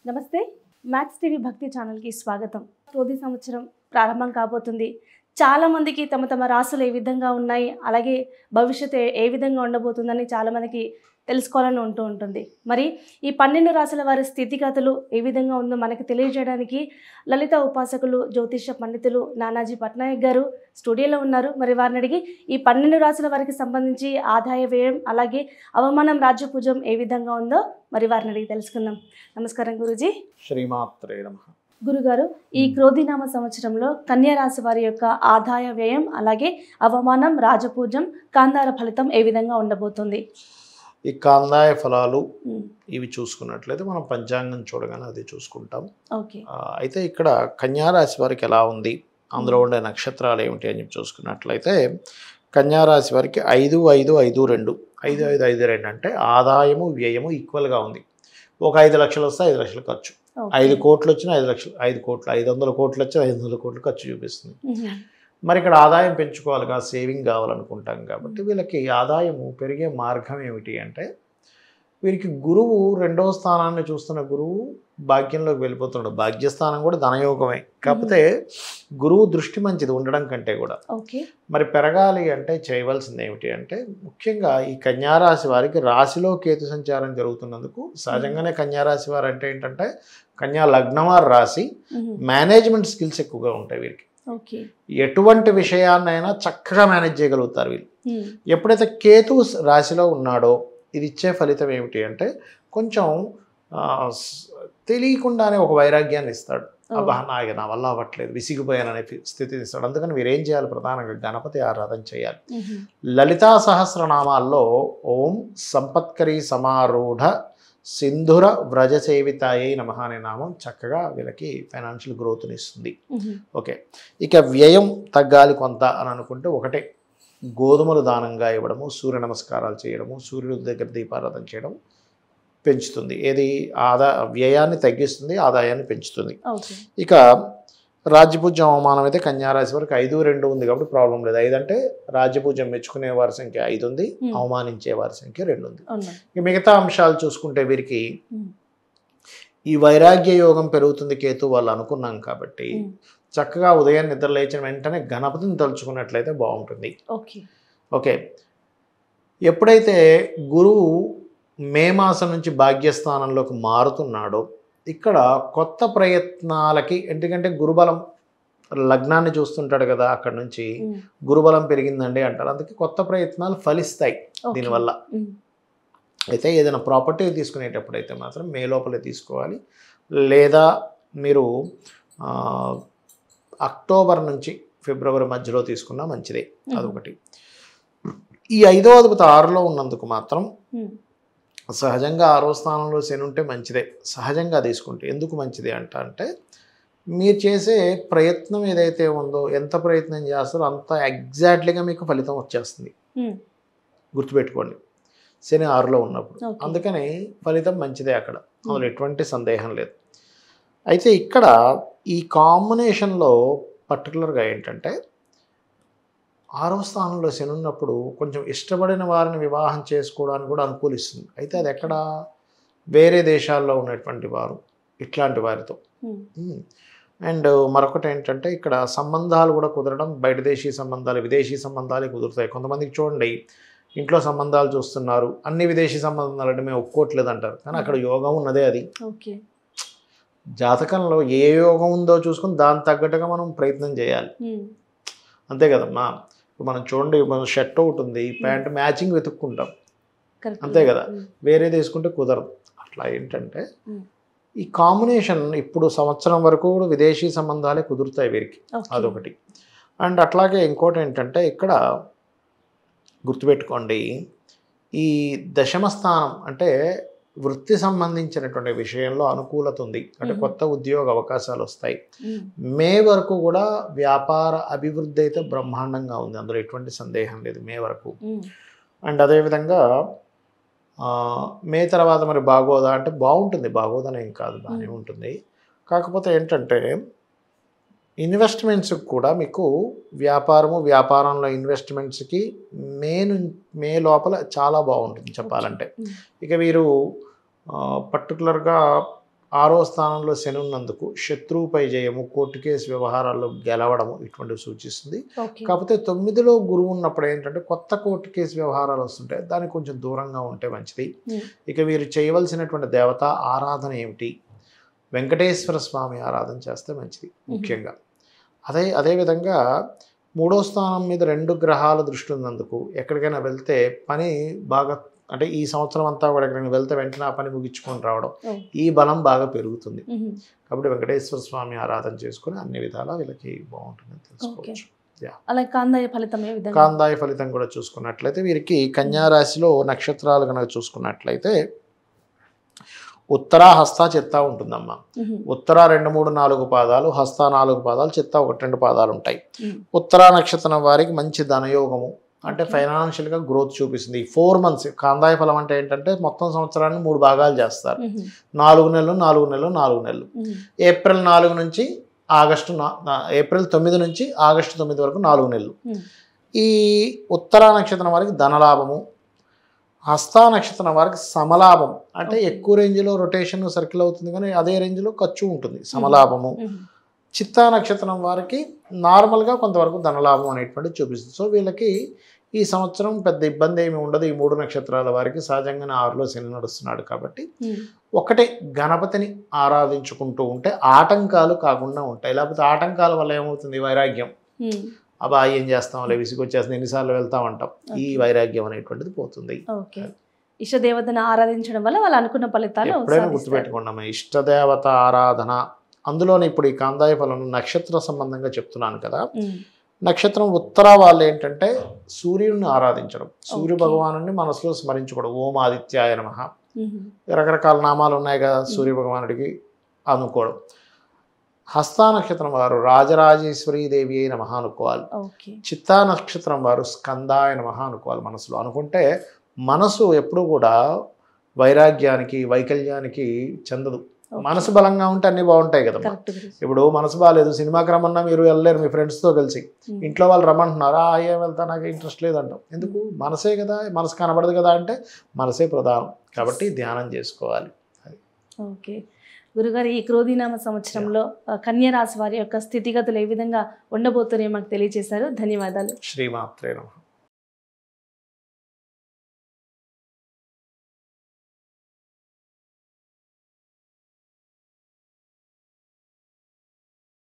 నమస్తే max TV భక్తి ఛానల్కి స్వాగతం. క్రోధి సంవత్సరం ప్రారంభం కాబోతుంది. చాలామందికి తమ తమ రాసులు ఏ విధంగా ఉన్నాయి, అలాగే భవిష్యత్తు ఏ విధంగా ఉండబోతుందని చాలామందికి తెలుసుకోవాలని ఉంటుంది. మరి ఈ 12 రాసుల వారి స్థితిగతులు ఏ విధంగా ఉందో మనకి తెలియజేయడానికి లలిత ఉపాసకులు జ్యోతిష పండితులు నానాజీ పట్నాయక్ గారు స్టూడియోలో ఉన్నారు. మరి వారిని అడిగి ఈ 12 రాసుల వారికి సంబంధించి ఆదాయ వ్యయం అలాగే అవమానం రాజ్యపూజం ఏ విధంగా ఉందో మరి వారిని అడిగి తెలుసుకుందాం. నమస్కారం గురూజీ. శ్రీమాత్రే నమః. గురుగారు, ఈ క్రోధినామ సంవత్సరంలో కన్యా రాశి వారి యొక్క ఆదాయ వ్యయం అలాగే అవమానం రాజపూజం కాందార ఫలితం ఏ విధంగా ఉండబోతుంది? ఈ కాందాయ ఫలాలు ఇవి చూసుకున్నట్లయితే మనం పంచాంగం చూడగానే అది చూసుకుంటాం. ఓకే. అయితే ఇక్కడ కన్యారాశి వారికి ఎలా ఉంది, అందులో ఉండే నక్షత్రాలు ఏమిటి అని చెప్పి చూసుకున్నట్లయితే కన్యారాశి వారికి 5-5-5-2 5-5-5-2 అంటే ఆదాయము వ్యయము ఈక్వల్గా ఉంది. ఒక 5 లక్షలు వస్తే 5 లక్షలు ఖర్చు, 5 కోట్లు వచ్చినా 5 లక్షలు, 5 కోట్లు 500 కోట్లు వచ్చి 500 కోట్లు ఖర్చు చూపిస్తుంది. మరి ఇక్కడ ఆదాయం పెంచుకోవాలిగా, సేవింగ్ కావాలనుకుంటాం కాబట్టి వీళ్ళకి ఆదాయము పెరిగే మార్గం ఏమిటి అంటే వీరికి గురువు 2వ స్థానాన్ని చూస్తున్న గురువు భాగ్యంలోకి వెళ్ళిపోతున్నాడు. భాగ్యస్థానం కూడా ధనయోగమే, కాకపోతే గురువు దృష్టి మంచిది ఉండడం కంటే కూడా. మరి పెరగాలి అంటే చేయవలసింది ఏమిటి అంటే ముఖ్యంగా ఈ కన్యారాశి వారికి రాశిలో కేతు సంచారం జరుగుతున్నందుకు సహజంగానే కన్యారాశి వారు అంటే ఏంటంటే కన్యా లగ్నవారు రాశి మేనేజ్మెంట్ స్కిల్స్ ఎక్కువగా ఉంటాయి వీరికి. ఎటువంటి విషయాన్నైనా చక్కగా మేనేజ్ చేయగలుగుతారు వీళ్ళు. ఎప్పుడైతే కేతు రాశిలో ఉన్నాడో ఇది ఇచ్చే ఫలితం ఏమిటి అంటే కొంచెం తెలియకుండానే ఒక వైరాగ్యాన్ని ఇస్తాడు. అబ్బా నా వల్ల అవ్వట్లేదు, విసిగిపోయాననే స్థితిని ఇస్తాడు. అందుకని వీరేం చేయాలి, ప్రధానంగా గణపతి ఆరాధన చేయాలి. లలితా సహస్రనామాల్లో ఓం సంపత్కరీ సమారూఢ సింధుర వ్రజ సేవితాయే నమః అనే నామం చక్కగా వీళ్ళకి ఫైనాన్షియల్ గ్రోత్ని ఇస్తుంది. ఓకే, ఇక వ్యయం తగ్గాలి కొంత అని అనుకుంటే ఒకటే గోధుమలు దానంగా ఇవ్వడము, సూర్య నమస్కారాలు చేయడము, సూర్యుడి దగ్గర దీపారాధన చేయడం పెంచుతుంది. ఏది వ్యయాన్ని తగ్గిస్తుంది, ఆదాయాన్ని పెంచుతుంది. ఇక రాజ్యపూజ్యం అవమానం అయితే కన్యారాశి వరకు 5-2 ఉంది కాబట్టి ప్రాబ్లం లేదు. 5 అంటే రాజ్యపూజ్యం మెచ్చుకునే వారి సంఖ్య 5 ఉంది, అవమానించే వారి సంఖ్య 2 ఉంది. ఇక మిగతా అంశాలు చూసుకుంటే వీరికి ఈ వైరాగ్య యోగం పెరుగుతుంది కేతు వాళ్ళు అనుకున్నాం కాబట్టి చక్కగా ఉదయం నిద్ర లేచిన వెంటనే గణపతిని తలుచుకున్నట్లయితే బాగుంటుంది. ఓకే, ఎప్పుడైతే గురువు మే మాసం నుంచి భాగ్యస్థానంలోకి మారుతున్నాడో ఇక్కడ కొత్త ప్రయత్నాలకి, ఎందుకంటే గురుబలం లగ్నాన్ని చూస్తుంటాడు కదా, అక్కడ నుంచి గురుబలం పెరిగిందండి అంటారు. అందుకే కొత్త ప్రయత్నాలు ఫలిస్తాయి దీనివల్ల. అయితే ఏదైనా ప్రాపర్టీ తీసుకునేటప్పుడు అయితే మాత్రం మే లోపలే తీసుకోవాలి, లేదా మీరు అక్టోబర్ నుంచి ఫిబ్రవరి మధ్యలో తీసుకున్నా మంచిదే. అదొకటి. ఈ 5వ అధిపతి 6లో ఉన్నందుకు మాత్రం సహజంగా 6వ స్థానంలో శని ఉంటే మంచిదే సహజంగా తీసుకుంటే. ఎందుకు మంచిది అంటే మీరు చేసే ప్రయత్నం ఏదైతే ఉందో, ఎంత ప్రయత్నం చేస్తారో అంత ఎగ్జాక్ట్లీగా మీకు ఫలితం వచ్చేస్తుంది. గుర్తుపెట్టుకోండి, శని 6లో ఉన్నప్పుడు. అందుకని ఫలితం మంచిదే అక్కడ, అందులో ఎటువంటి సందేహం లేదు. అయితే ఇక్కడ ఈ కాంబినేషన్లో పర్టికులర్గా ఏంటంటే 6వ స్థానంలో శని ఉన్నప్పుడు కొంచెం ఇష్టపడిన వారిని వివాహం చేసుకోవడానికి కూడా అనుకూలిస్తుంది. అయితే అది ఎక్కడ, వేరే దేశాల్లో ఉన్నటువంటి వారు ఇట్లాంటి వారితో. అండ్ మరొకటి ఏంటంటే ఇక్కడ సంబంధాలు కూడా కుదరడం, బయట దేశీ సంబంధాలు విదేశీ సంబంధాలే కుదురుతాయి. కొంతమందికి చూడండి ఇంట్లో సంబంధాలు చూస్తున్నారు, అన్ని విదేశీ సంబంధాలు అంటే మేము ఒప్పుకోవట్లేదు అంటారు, కానీ అక్కడ యోగం ఉన్నదే. అది జాతకంలో ఏ యోగం ఉందో చూసుకుని దాని తగ్గట్టుగా మనం ప్రయత్నం చేయాలి, అంతే కదమ్మా. మనం చూడండి, మన షర్ట్ ఒకటి ఉంది, ప్యాంట్ మ్యాచింగ్ వెతుక్కుంటాం, అంతే కదా, వేరే తీసుకుంటే కుదరదు. అట్లా ఏంటంటే ఈ కాంబినేషన్ ఇప్పుడు సంవత్సరం వరకు కూడా విదేశీ సంబంధాలే కుదురుతాయి వీరికి, అదొకటి. అండ్ అట్లాగే ఇంకోటి ఏంటంటే ఇక్కడ గుర్తుపెట్టుకోండి, ఈ దశమ స్థానం అంటే వృత్తి సంబంధించినటువంటి విషయంలో అనుకూలత ఉంది, అంటే కొత్త ఉద్యోగ అవకాశాలు వస్తాయి. మే వరకు కూడా వ్యాపార అభివృద్ధి అయితే బ్రహ్మాండంగా ఉంది, అందులో ఎటువంటి సందేహం లేదు మే వరకు. అండ్ అదేవిధంగా మే తర్వాత మరి బాగోదా అంటే బాగుంటుంది, బాగోదనేం కాదు, బాగానే ఉంటుంది. కాకపోతే ఏంటంటే ఇన్వెస్ట్మెంట్స్కి కూడా మీకు వ్యాపారంలో ఇన్వెస్ట్మెంట్స్కి మే లోపల చాలా బాగుంటుంది చెప్పాలంటే. ఇక వీరు పర్టికులర్గా 6వ స్థానంలో శని ఉన్నందుకు శత్రువుపై జయము, కోర్టు కేసు వ్యవహారాల్లో గెలవడము ఇటువంటివి సూచిస్తుంది. కాకపోతే 9లో గురువు ఉన్నప్పుడు ఏంటంటే కొత్త కోర్టు కేసు వ్యవహారాలు వస్తుంటాయి, దానికి కొంచెం దూరంగా ఉంటే మంచిది. ఇక వీరు చేయవలసినటువంటి దేవత ఆరాధన ఏమిటి? వెంకటేశ్వర స్వామి ఆరాధన చేస్తే మంచిది ముఖ్యంగా. అదేవిధంగా 3వ స్థానం మీద 2 గ్రహాల దృష్టి ఉన్నందుకు ఎక్కడికైనా వెళ్తే పని బాగా, అంటే ఈ సంవత్సరం అంతా కూడా ఎక్కడికి వెళ్తే వెంటనే ఆ పని ముగించుకొని రావడం, ఈ బలం బాగా పెరుగుతుంది. కాబట్టి వెంకటేశ్వర స్వామి ఆరాధన చేసుకుని అన్ని విధాలా వీళ్ళకి బాగుంటుందని తెలుసుకోవచ్చు. అలాగే కాందాయ ఫలితం ఏ విధంగా? కాందాయ ఫలితం కూడా చూసుకున్నట్లయితే వీరికి కన్యా రాశిలో నక్షత్రాలు కనుక చూసుకున్నట్లయితే ఉత్తర, హస్త, చిత్త ఉంటుందమ్మా. ఉత్తర 2, 3, 4 పాదాలు, హస్త 4 పాదాలు, చిత్త 1, 2 పాదాలు ఉంటాయి. ఉత్తర నక్షత్రం వారికి మంచి ధనయోగము, అంటే ఫైనాన్షియల్గా గ్రోత్ చూపిస్తుంది. ఈ 4 months కాందాయ ఫలం అంటే ఏంటంటే మొత్తం సంవత్సరాన్ని 3 భాగాలు చేస్తారు. 4 నెలలు 4 నెలలు 4 నెలలు. ఏప్రిల్ 4 నుంచి ఏప్రిల్ 9 నుంచి ఆగస్టు 9 వరకు 4 నెలలు. ఈ ఉత్తర నక్షత్రం వారికి ధనలాభము, హస్త నక్షత్రం వారికి సమలాభం, అంటే ఎక్కువ రేంజ్లో రొటేషన్ సర్కిల్ అవుతుంది కానీ అదే రేంజ్లో ఖర్చు ఉంటుంది, సమలాభము. చిత్తా నక్షత్రం వారికి నార్మల్గా కొంతవరకు ధనలాభం అనేటువంటిది చూపిస్తుంది. సో వీళ్ళకి ఈ సంవత్సరం పెద్ద ఇబ్బంది ఏమి ఉండదు. ఈ 3 నక్షత్రాల వారికి సహజంగానే 6లో శని నడుస్తున్నాడు కాబట్టి ఒకటే గణపతిని ఆరాధించుకుంటూ ఉంటే ఆటంకాలు కాకుండా ఉంటాయి. లేకపోతే ఆటంకాల వల్ల ఏమవుతుంది? వైరాగ్యం, అబ్బా ఏం చేస్తాంలే, విసిగొచ్చేస్తుంది, ఎన్నిసార్లు వెళ్తామంటాం, ఈ వైరాగ్యం అనేటువంటిది పోతుంది. ఇష్టదేవతను ఆరాధించడం వల్ల వాళ్ళు అనుకున్న ఫలితాలు ఎప్పుడైనా గుర్తుపెట్టుకున్నాము. ఇష్టదేవత ఆరాధన, అందులోనే ఇప్పుడు ఈ కాందాయ ఫలం నక్షత్ర సంబంధంగా చెప్తున్నాను కదా. నక్షత్రం ఉత్తర వాళ్ళు ఏంటంటే సూర్యుడిని ఆరాధించడం, సూర్య భగవాను మనసులో స్మరించుకోవడం. ఓం ఆదిత్యాయ నమః, రకరకాల నామాలు ఉన్నాయి కదా సూర్య భగవానుడికి అనుకోవడం. హస్తా నక్షత్రం వారు రాజరాజేశ్వరీ దేవి అయిన నమః అనుకోవాలి. చిత్తా నక్షత్రం వారు స్కందాయ నమః అనుకోవాలి. మనసులో అనుకుంటే మనసు ఎప్పుడు కూడా వైరాగ్యానికి, వైకల్యానికి చెందదు. మనసు బలంగా ఉంటే అన్ని బాగుంటాయి కదా. ఇప్పుడు మనసు బాగాలేదు, సినిమాకి రమ్మన్నా మీరు వెళ్ళలేరు మీ ఫ్రెండ్స్తో కలిసి. ఇంట్లో వాళ్ళు రమ్మంటున్నారు, ఏం వెళ్తా, నాకు ఇంట్రెస్ట్ లేదంటాం. ఎందుకు? మనసే కదా, మనసు కనబడదు కదా. అంటే మనసే ప్రధానం కాబట్టి ధ్యానం చేసుకోవాలి. ఓకే గురుగారు, ఈ క్రోధినామ సంవత్సరంలో కన్యా రాశి వారి యొక్క స్థితిగతులు ఏ విధంగా ఉండబోతున్నాయో మాకు తెలియజేశారు. ధన్యవాదాలు. శ్రీమాత్రే నమః.